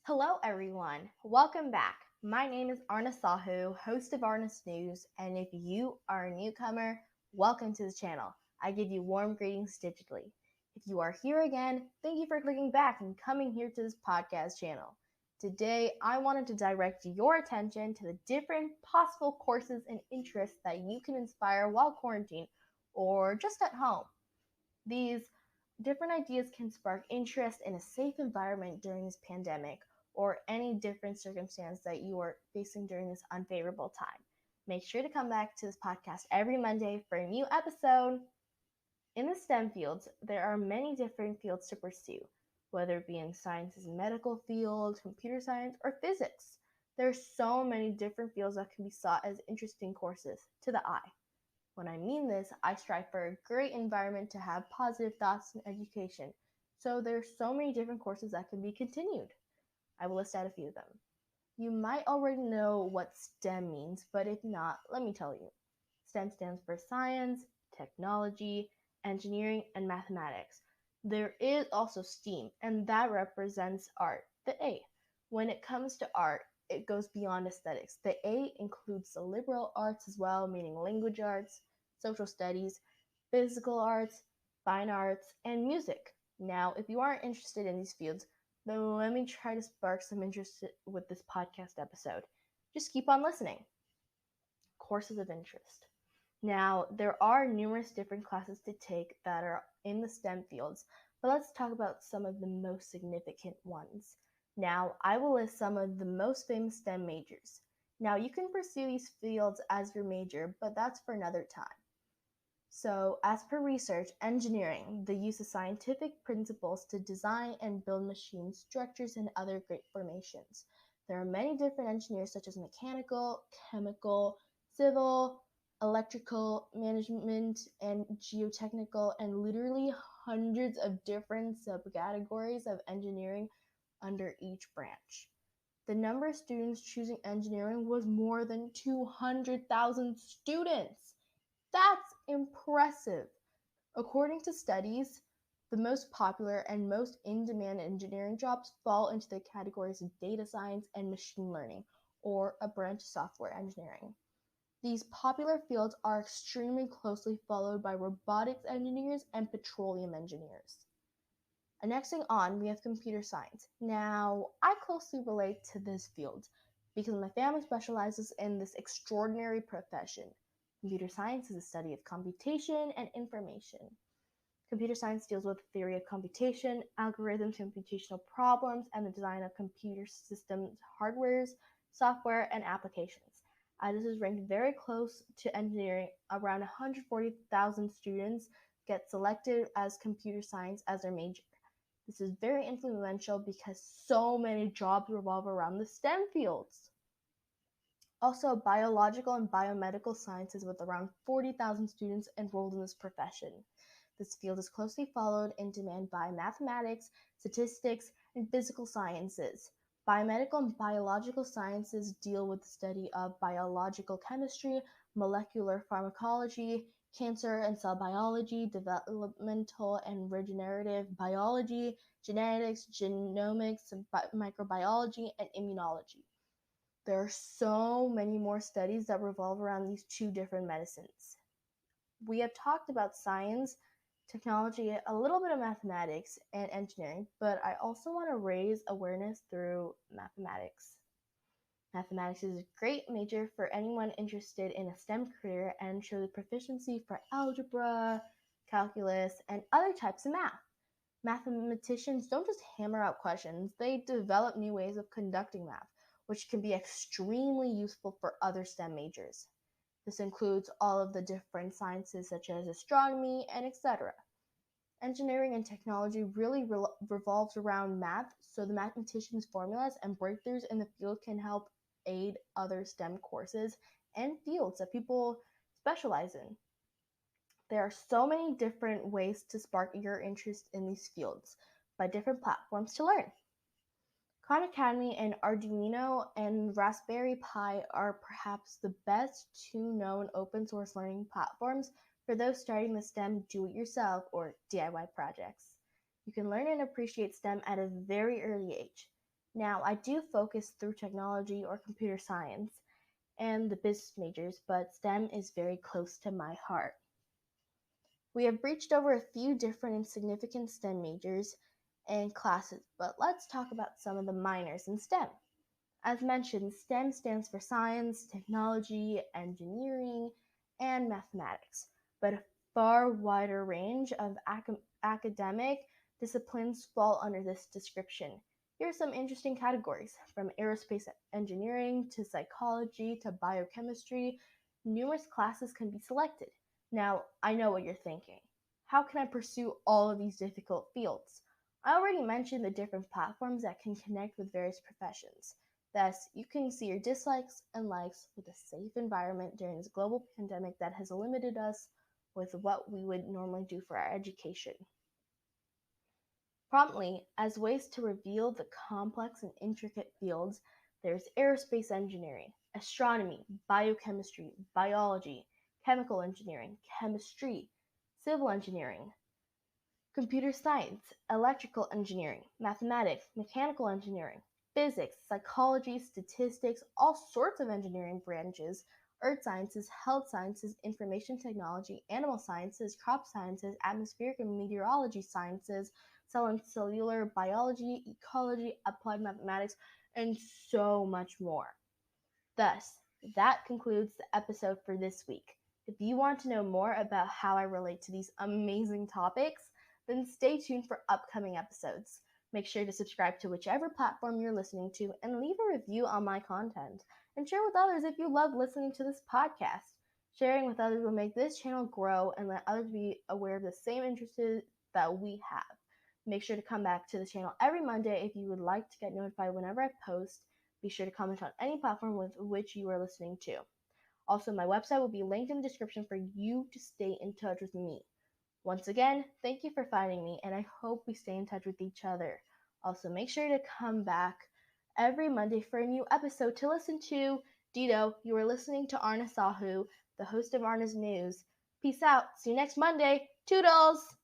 Hello, everyone. Welcome back. My name is Arna Sahu, host of Arna's News, and if you are a newcomer, welcome to the channel. I give you warm greetings digitally. If you are here again, thank you for clicking back and coming here to this podcast channel. Today, I wanted to direct your attention to the different possible courses and interests that you can inspire while quarantined or just at home. These different ideas can spark interest in a safe environment during this pandemic or any different circumstance that you are facing during this unfavorable time. Make sure to come back to this podcast every Monday for a new episode. In the STEM fields, there are many different fields to pursue, whether it be in science's medical field, computer science, or physics. There are so many different fields that can be sought as interesting courses to the eye. When I mean this, I strive for a great environment to have positive thoughts and education. So there's so many different courses that can be continued. I will list out a few of them. You might already know what STEM means, but if not, let me tell you. STEM stands for science, technology, engineering, and mathematics. There is also STEAM, and that represents art, the A. When it comes to art, it goes beyond aesthetics. The A includes the liberal arts as well, meaning language arts, social studies, physical arts, fine arts, and music. Now, if you aren't interested in these fields, then let me try to spark some interest with this podcast episode. Just keep on listening. Courses of interest. Now, there are numerous different classes to take that are in the STEM fields, but let's talk about some of the most significant ones. Now, I will list some of the most famous STEM majors. Now, you can pursue these fields as your major, but that's for another time. So, as per research, engineering, the use of scientific principles to design and build machines, structures, and other great formations. There are many different engineers such as mechanical, chemical, civil, electrical, management, and geotechnical, and literally hundreds of different subcategories of engineering under each branch. The number of students choosing engineering was more than 200,000 students. That's impressive. According to studies, the most popular and most in-demand engineering jobs fall into the categories of data science and machine learning, or a branch of software engineering. These popular fields are extremely closely followed by robotics engineers and petroleum engineers. And next thing on, we have computer science. Now, I closely relate to this field because my family specializes in this extraordinary profession. Computer science is the study of computation and information. Computer science deals with the theory of computation, algorithms, computational problems, and the design of computer systems, hardwares, software, and applications. This is ranked very close to engineering. Around 140,000 students get selected as computer science as their major. This is very influential because so many jobs revolve around the STEM fields. Also, biological and biomedical sciences with around 40,000 students enrolled in this profession. This field is closely followed in demand by mathematics, statistics, and physical sciences. Biomedical and biological sciences deal with the study of biological chemistry, molecular pharmacology, cancer and cell biology, developmental and regenerative biology, genetics, genomics, microbiology, and immunology. There are so many more studies that revolve around these two different medicines. We have talked about science, technology, a little bit of mathematics, and engineering, but I also want to raise awareness through mathematics. Mathematics is a great major for anyone interested in a STEM career and shows proficiency for algebra, calculus, and other types of math. Mathematicians don't just hammer out questions, they develop new ways of conducting math, which can be extremely useful for other STEM majors. This includes all of the different sciences such as astronomy and etc. Engineering and technology really revolves around math, so the mathematicians' formulas and breakthroughs in the field can help aid other STEM courses and fields that people specialize in. There are so many different ways to spark your interest in these fields by different platforms to learn. Khan Academy and Arduino and Raspberry Pi are perhaps the best two known open source learning platforms for those starting the STEM do-it-yourself or DIY projects. You can learn and appreciate STEM at a very early age. Now, I do focus through technology or computer science and the business majors, but STEM is very close to my heart. We have breached over a few different and significant STEM majors and classes, but let's talk about some of the minors in STEM. As mentioned, STEM stands for science, technology, engineering, and mathematics, but a far wider range of academic disciplines fall under this description. Here are some interesting categories from aerospace engineering to psychology to biochemistry. Numerous classes can be selected. Now, I know what you're thinking. How can I pursue all of these difficult fields? I already mentioned the different platforms that can connect with various professions. Thus, you can see your dislikes and likes with a safe environment during this global pandemic that has limited us with what we would normally do for our education. Promptly, as ways to reveal the complex and intricate fields, there's aerospace engineering, astronomy, biochemistry, biology, chemical engineering, chemistry, civil engineering, computer science, electrical engineering, mathematics, mechanical engineering, physics, psychology, statistics, all sorts of engineering branches, earth sciences, health sciences, information technology, animal sciences, crop sciences, atmospheric and meteorology sciences, cell and cellular biology, ecology, applied mathematics, and so much more. Thus, that concludes the episode for this week. If you want to know more about how I relate to these amazing topics, then stay tuned for upcoming episodes. Make sure to subscribe to whichever platform you're listening to and leave a review on my content. And share with others if you love listening to this podcast. Sharing with others will make this channel grow and let others be aware of the same interests that we have. Make sure to come back to the channel every Monday if you would like to get notified whenever I post. Be sure to comment on any platform with which you are listening to. Also, my website will be linked in the description for you to stay in touch with me. Once again, thank you for finding me, and I hope we stay in touch with each other. Also, make sure to come back every Monday for a new episode to listen to. Dito, you are listening to Arna Sahu, the host of Arna's News. Peace out. See you next Monday. Toodles!